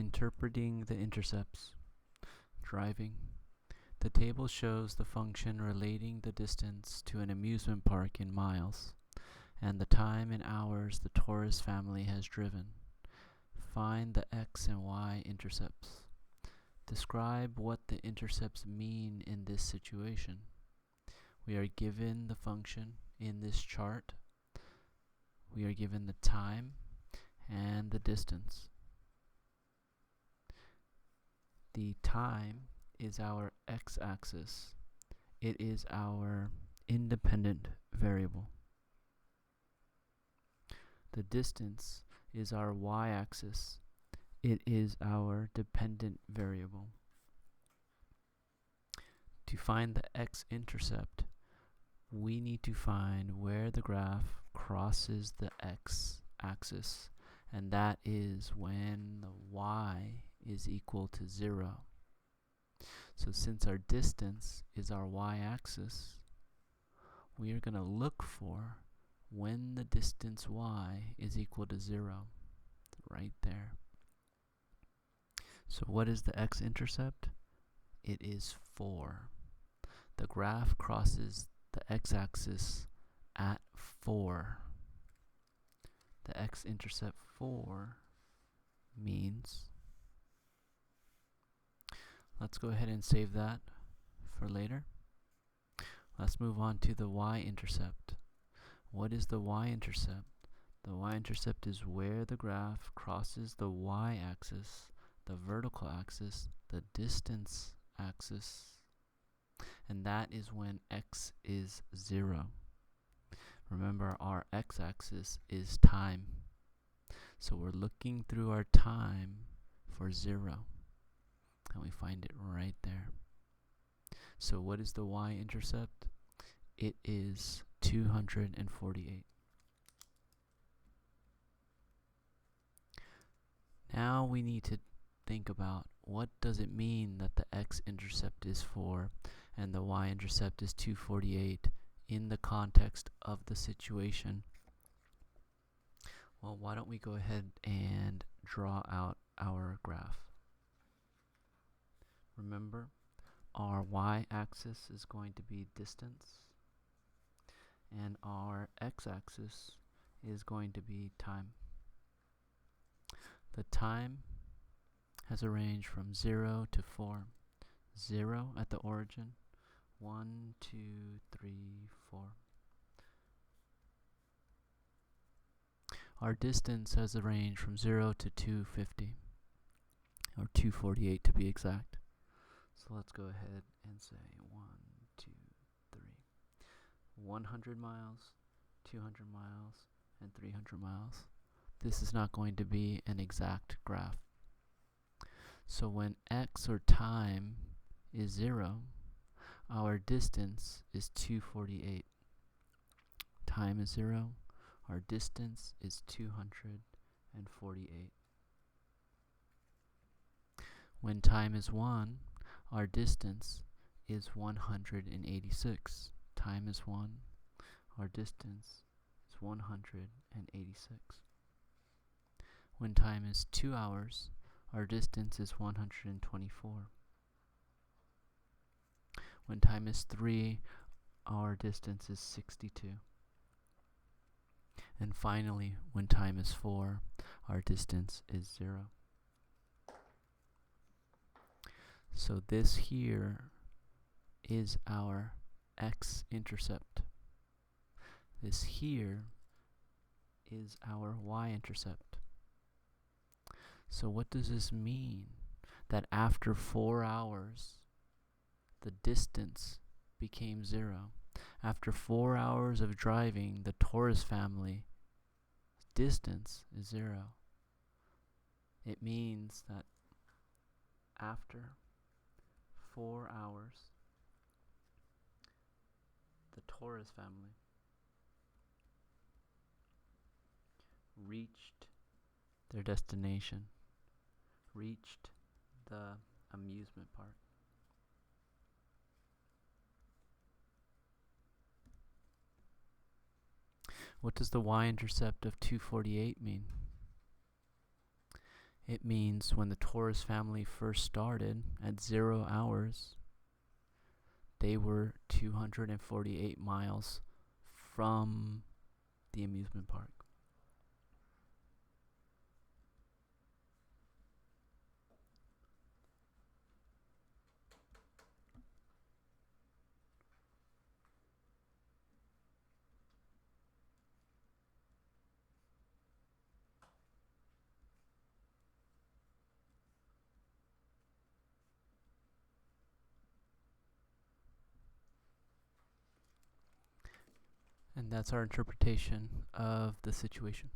Interpreting the intercepts. Driving. The table shows the function relating the distance to an amusement park in miles, and the time in hours the Taurus family has driven. Find the x and y intercepts. Describe what the intercepts mean in this situation. We are given the function in this chart. We are given the time and the distance. The time is our x-axis. It is our independent variable. The distance is our y-axis. It is our dependent variable. To find the x-intercept, we need to find where the graph crosses the x-axis, and that is when the y is equal to 0. So since our distance is our y-axis, we are going to look for when the distance y is equal to 0, right there. So what is the x-intercept? It is 4. The graph crosses the x-axis at 4. The x-intercept 4 means, let's go ahead and save that for later. Let's move on to the y-intercept. What is the y-intercept? The y-intercept is where the graph crosses the y-axis, the vertical axis, the distance axis, and that is when x is 0. Remember, our x-axis is time, so we're looking through our time for 0, and we find it right there. So what is the y-intercept? It is 248. Now we need to think about what does it mean that the x-intercept is 4 and the y-intercept is 248 in the context of the situation. Well, why don't we go ahead and draw out our graph. Remember, our y-axis is going to be distance, and our x-axis is going to be time. The time has a range from 0 to 4. 0 at the origin, 1, 2, 3, 4. Our distance has a range from 0 to 250, or 248 to be exact. So let's go ahead and say 1, 2, 3. 100 miles, 200 miles, and 300 miles. This is not going to be an exact graph. So when x, or time, is 0, our distance is 248. Time is 0, our distance is 248. When time is 1, our distance is 186. Time is 1, our distance is 186. When time is 2 hours, our distance is 124. When time is 3, our distance is 62. And finally, when time is 4, our distance is 0. So this here is our x-intercept. This here is our y-intercept. So what does this mean? That after 4 hours, the distance became 0. After 4 hours of driving, the Taurus family distance is 0. It means that after 4 hours, the Taurus family reached their destination, reached the amusement park. What does the y-intercept of 248 mean? It means when the Torres family first started at 0 hours, they were 248 miles from the amusement park. And that's our interpretation of the situation.